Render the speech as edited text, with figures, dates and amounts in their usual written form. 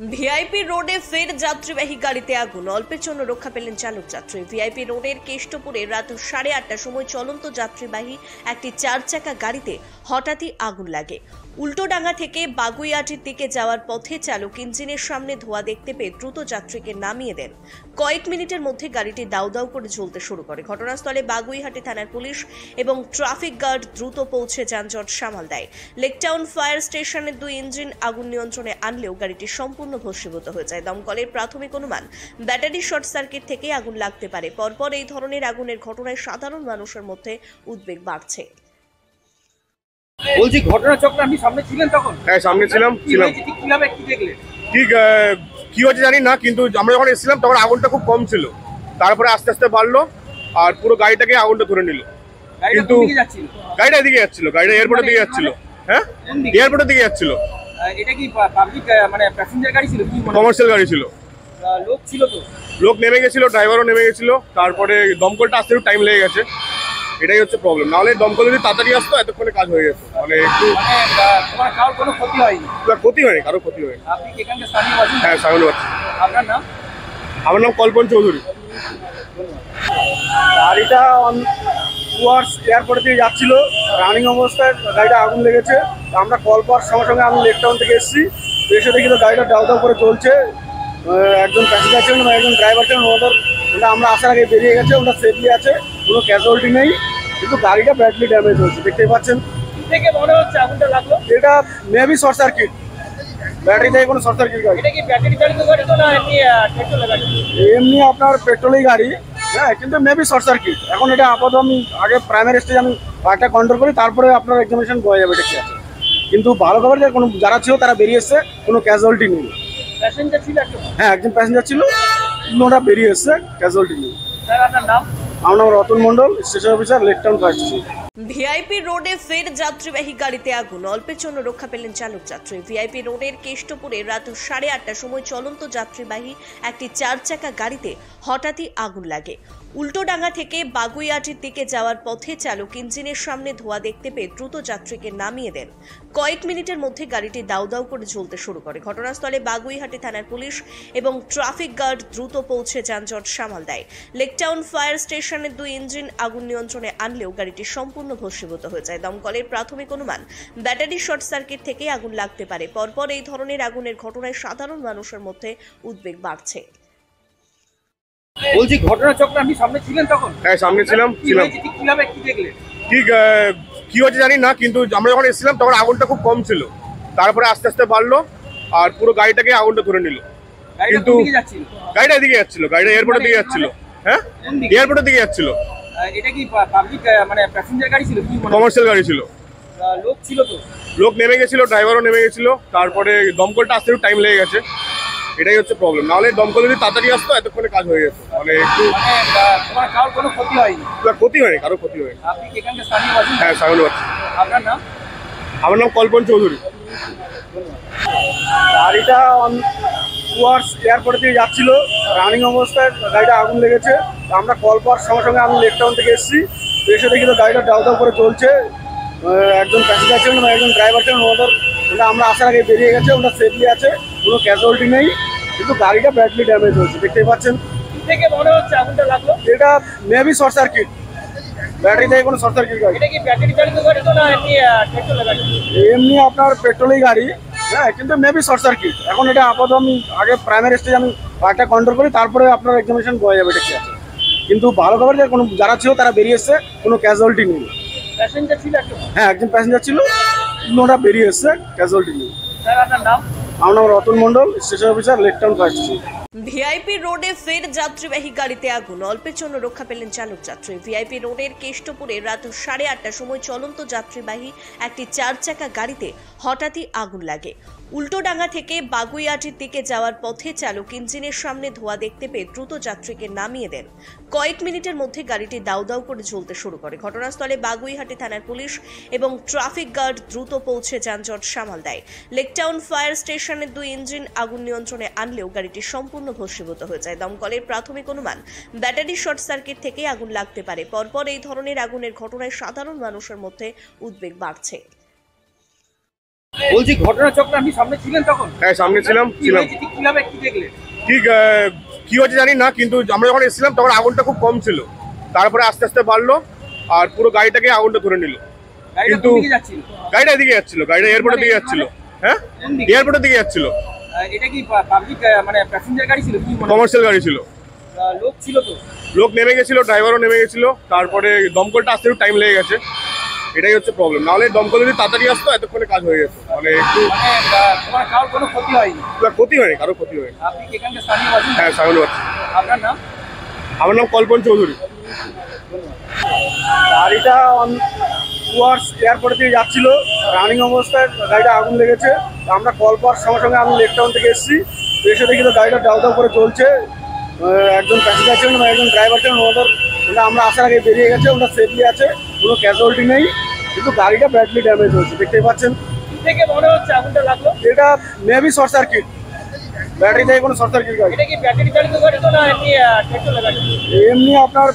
VIP রোডে ফের যাত্রীবাহী গাড়িতে আগুন, অল্পের জন্য রক্ষা পেলেন চালক যাত্রী। ভিআইপি রোডের কেষ্টপুরে রাত 8:30টার সময় চলন্ত যাত্রীবাহী একটি 4 চাকা গাড়িতে হঠাৎই আগুন লাগে। উল্টোডাঙ্গা থেকে বাগুইয়াটির দিকে যাওয়ার পথে চালক ইঞ্জিনের সামনে ধোঁয়া দেখতে পেয়ে দ্রুত যাত্রীকে নামিয়ে দেন। কয়েক মিনিটের মধ্যে গাড়িটি দাউ দাউ করে জ্বলতে শুরু করে। ঘটনাস্থলে বাগুইহাটি থানার পুলিশ এবং ট্রাফিক গার্ড দ্রুত পৌঁছে যানজট সামাল দেয়। লেকটাউন ফায়ার স্টেশনের 2 ইঞ্জিন আগুন নিয়ন্ত্রণে আনলেও গাড়িটি সম্পূর্ণ ভস্মীভূত হয়ে যায়। দমকলের প্রাথমিক অনুমান, ব্যাটারি শর্ট সার্কিট থেকে আগুন লাগতে পারে। পরপর এই ধরনের আগুনের ঘটনায় সাধারণ মানুষের মধ্যে উদ্বেগ বাড়ছে। বলছি ঘটনাচক্রে আপনি সামনে ছিলেন তখন? হ্যাঁ, সামনে ছিলাম। কিভাবে কি দেখলেন? ঠিক কি হচ্ছে জানি না, কিন্তু আমরা যখন এসেছিলাম তখন আগুনটা খুব কম ছিল। তারপরে আস্তে আস্তে বাড়লো আর পুরো গাড়িটাকে আগুনটা ধরে নিল। কিন্তু গাড়িটা এদিকে যাচ্ছিল, গাড়িটা এয়ারপোর্টের দিকে যাচ্ছিল। হ্যাঁ, এয়ারপোর্টের দিকে যাচ্ছিল। এটা কি পাবলিক মানে প্যাসেঞ্জার গাড়ি ছিল? কমার্শিয়াল গাড়ি ছিল। লোক ছিল তো? লোক নেমে গেছিল, ড্রাইভারও নেমে গেছিল। তারপরে দমকলটা আসতে একটু টাইম লেগে গেছে, এটাই হচ্ছে প্রবলেম। নাহলে দমকল যদি তাড়াতাড়ি আসতো এতক্ষণে কাজ হয়ে যেত। মানে একটু কারোর কোনো ক্ষতি হয়নি? ক্ষতি হয়নি, কারো ক্ষতি হয়নি। আপনি এখানকার স্থানীয় বাসিন্দা? হ্যাঁ, স্থানীয় বাসিন্দা। আপনার নাম? আমার নাম কল্পন চৌধুরী। গাড়িটা টুয়ার্ডস এয়ারপোর্টের দিকে যাচ্ছিল, রানিং অবস্থায় গাড়িটা আগুন লেগেছে। আমরা কল পাওয়ার সঙ্গে সঙ্গে আমি লেকটাউন থেকে এসেছি, এসে দেখি তো গাড়িটা দাউ দাউ করে চলছে। একজন প্যাসেঞ্জার ছিলেন, একজন ড্রাইভার ছিলেন, ওটা আমরা আসার আগে বেরিয়ে গেছে। ওটা সেফলি আছে, কোনো ক্যাজুয়ালিটি নেই, কিন্তু গাড়িটা ব্যাডলি ড্যামেজ হয়েছে। দেখতেই পাচ্ছেন। থেকে মনে হচ্ছে আগুনটা লাগলো? এটা মেবি শর্ট সার্কিট, ব্যাটারি থেকে কোনো শর্ট সার্কিট গাড়ি। এটা কি ব্যাটারি চালিত গাড়ি তো না এমনি পেট্রোলের গাড়ি? এমনি আপনার পেট্রোলের গাড়ি, হ্যাঁ, কিন্তু মেবি শর্ট সার্কিট। এখন এটা আপাতত আমি আগে প্রাইমারি স্টেজ আমি একটা কন্ট্রোল করি, তারপরে আপনার এক্সামিনেশন হয়ে যাবে এটা কি আছে। কিন্তু ভালো খবর যে কোনো যারা ছিল তারা বেরিয়ে এসছে, কোনো ক্যাজুয়ালিটি নেই। প্যাসেঞ্জার ছিল একজন? হ্যাঁ, একজন প্যাসেঞ্জার ছিল, ওটা বেরিয়ে এসছে, ক্যাজুয়ালিটি নেই। স্যার আপনার নাম? আমার নাম Ratan Mondal, station officer, Lake Town fire station. VIP রোডে ফের যাত্রীবাহী গাড়িতে আগুন, অল্পের জন্য রক্ষা পেলেন চালক যাত্রী। ভিআইপি রোডের কেষ্টপুরে রাত 8:30টার সময় চলন্ত যাত্রীবাহী একটি 4 চাকা গাড়িতে হঠাৎই আগুন লাগে। উল্টোডাঙ্গা থেকে বাগুইয়াটির দিকে যাওয়ার পথে চালক ইঞ্জিনের সামনে ধোঁয়া দেখতে পেয়ে দ্রুত যাত্রীকে নামিয়ে দেন। কয়েক মিনিটের মধ্যে গাড়িটি দাউ দাউ করে জ্বলতে শুরু করে। ঘটনাস্থলে বাগুইহাটি থানার পুলিশ এবং ট্রাফিক গার্ড দ্রুত পৌঁছে যানজট সামাল দেয়। লেকটাউন ফায়ার স্টেশনের 2 ইঞ্জিন আগুন নিয়ন্ত্রণে আনলেও গাড়িটি সম্পূর্ণ ভস্মীভূত হয়ে যায়। দমকলের প্রাথমিক অনুমান, ব্যাটারি শর্ট সার্কিট থেকে আগুন লাগতে পারে। পরপর এই ধরনের আগুনের ঘটনায় সাধারণ মানুষের মধ্যে উদ্বেগ বাড়ছে। বলছি ঘটনাচক্রে আপনি সামনে ছিলেন তখন? হ্যাঁ, সামনে ছিলাম। কিভাবে কি দেখলেন? ঠিক কি হচ্ছে জানি না, কিন্তু আমরা যখন এসেছিলাম তখন আগুনটা খুব কম ছিল। তারপরে আস্তে আস্তে বাড়লো আর পুরো গাড়িটাকে আগুনটা ধরে নিল। কিন্তু গাড়িটা এদিকে যাচ্ছিল, গাড়িটা এয়ারপোর্টের দিকে যাচ্ছিল। হ্যাঁ, এয়ারপোর্টের দিকে যাচ্ছিল। এটা কি পাবলিক মানে প্যাসেঞ্জার গাড়ি ছিল? কমার্শিয়াল গাড়ি ছিল। লোক ছিল তো? লোক নেমে গেছিল, ড্রাইভারও নেমে গেছিল। তারপরে দমকলটা আসতে একটু টাইম লেগে গেছে, এটাই হচ্ছে প্রবলেম। নাহলে দমকল যদি তাড়াতাড়ি আসতো এতক্ষণে কাজ হয়ে যেত। মানে একটু কারোর কোনো ক্ষতি হয়নি? ক্ষতি হয়নি, কারো ক্ষতি হয়নি। আপনি এখানকার স্থানীয় বাসিন্দা? হ্যাঁ, স্থানীয় বাসিন্দা। আপনার নাম? আমার নাম কল্পন চৌধুরী। গাড়িটা টুয়ার্ডস এয়ারপোর্টের দিকে যাচ্ছিল, রানিং অবস্থায় গাড়িটা আগুন লেগেছে। আমরা কল পাওয়ার সঙ্গে সঙ্গে আমি লেকটাউন থেকে এসেছি, এসে দেখি তো গাড়িটা দাউ দাউ করে চলছে। একজন প্যাসেঞ্জার ছিলেন, একজন ড্রাইভার ছিলেন, ওটা আমরা আসার আগে বেরিয়ে গেছে। ওটা সেফলি আছে, কোনো ক্যাজুয়ালিটি নেই, কিন্তু গাড়িটা ব্যাডলি ড্যামেজ হয়েছে। দেখতেই পাচ্ছেন। থেকে মনে হচ্ছে আগুনটা লাগলো? এটা মেবি শর্ট সার্কিট, ব্যাটারি থেকে কোনো শর্ট সার্কিট গাড়ি। এটা কি ব্যাটারি চালিত গাড়ি তো না এমনি পেট্রোলের গাড়ি? এমনি আপনার পেট্রোলের গাড়ি, হ্যাঁ, কিন্তু মেবি শর্ট সার্কিট। এখন এটা আপাতত আমি আগে প্রাইমারি স্টেজ আমি একটা কন্ট্রোল করি, তারপরে আপনার এক্সামিনেশন হয়ে যাবে এটা কি আছে। কিন্তু ভালো খবর যে কোনো যারা ছিল তারা বেরিয়ে এসছে, কোনো ক্যাজুয়ালিটি নেই। প্যাসেঞ্জার ছিল একজন? হ্যাঁ, একজন প্যাসেঞ্জার ছিল, ওটা বেরিয়ে এসছে, ক্যাজুয়ালিটি নেই। স্যার আপনার নাম? আমার নাম Ratan Mondal, station officer, Lake Town fire station. VIP রোডে ফের যাত্রীবাহী গাড়িতে আগুন, অল্পের জন্য রক্ষা পেলেন চালক যাত্রী। ভিআইপি রোডের কেষ্টপুরে রাত 8:30টার সময় চলন্ত যাত্রীবাহী একটি 4 চাকা গাড়িতে হঠাৎই আগুন লাগে। উল্টোডাঙ্গা থেকে বাগুইয়াটির দিকে যাওয়ার পথে চালক ইঞ্জিনের সামনে ধোঁয়া দেখতে পেয়ে দ্রুত যাত্রীকে নামিয়ে দেন। কয়েক মিনিটের মধ্যে গাড়িটি দাউ দাউ করে জ্বলতে শুরু করে। ঘটনাস্থলে বাগুইহাটি থানার পুলিশ এবং ট্রাফিক গার্ড দ্রুত পৌঁছে যানজট সামাল দেয়। লেকটাউন ফায়ার স্টেশনের 2 ইঞ্জিন আগুন নিয়ন্ত্রণে আনলেও গাড়িটি সম্পূর্ণ ভস্মীভূত হয়ে যায়। দমকলের প্রাথমিক অনুমান, ব্যাটারি শর্ট সার্কিট থেকে আগুন লাগতে পারে। পরপর এই ধরনের আগুনের ঘটনায় সাধারণ মানুষের মধ্যে উদ্বেগ বাড়ছে। বলছি ঘটনাচক্র আপনি সামনে ছিলেন তখন? হ্যাঁ সামনে ছিলাম কি হয়েছে, ঠিক কিভাবে কি দেখলেন? ঠিক কি হয়েছে জানি না, কিন্তু আমরা যখন এসেছিলাম তখন আগুনটা খুব কম ছিল, তারপরে আস্তে আস্তে বাড়লো আর পুরো গাড়িটাকে আগুনটা ধরে নিল। গাড়িটা কিন্তু কোন দিকে যাচ্ছিল? গাড়িটা এদিকে যাচ্ছিল, গাড়িটা এয়ারপোর্টের দিকে যাচ্ছিল। হ্যাঁ কোন দিকে? এয়ারপোর্টের দিকে যাচ্ছিল, এটা কি পাবলিক মানে প্যাসেঞ্জার গাড়ি ছিল কি মনে হয়? কমার্শিয়াল গাড়ি ছিল। লোক ছিল তো? লোক নেমে গেছিল, ড্রাইভারও নেমে গেছিল, তারপরে দমকলটা আসতে একটু টাইম লেগে গেছে, এটাই হচ্ছে প্রবলেম। নাহলে দমকল যদি তাড়াতাড়ি আসতো এতক্ষণে কাজ হয়ে যেত, মানে একটু তোমার কারোর কোনো ক্ষতি হয়নি? ক্ষতি হয়নি, কারো ক্ষতি হয়নি। আপনি কি এখানকার স্থানীয় বাসিন্দা? হ্যাঁ সামনে পাচ্ছি। আপনার নাম? আমার নাম কল্পন চৌধুরী। গাড়িটা টুয়ার্স এয়ারপোর্ট থেকে যাচ্ছিল, রানিং অবস্থায় গাড়িটা আগুন লেগেছে। আমরা কল পাওয়ার সঙ্গে সঙ্গে আমি লেক টাউন থেকে এসেছি, এসে দেখি তো গাড়িটা দাউ দাউ করে চলছে। একজন প্যাসেঞ্জার ছিলেন বা একজন ড্রাইভার ছিলেন, ওটা আমরা আসার আগে বেরিয়ে গেছে, ওটা সেফলি আছে, কোনো ক্যাজুয়ালিটি নেই, কিন্তু গাড়িটা ব্যাডলি ড্যামেজ হয়েছে, দেখতেই পাচ্ছেন। কি থেকে মনে হচ্ছে আগুনটা লাগলো? এটা মেবি শর্ট সার্কিট, ব্যাটারি থেকে কোনো শর্ট সার্কিট গাড়ি। এটা কি ব্যাটারি চালিত গাড়ি তো না এমনি পেট্রোল গাড়ি? এমনি আপনার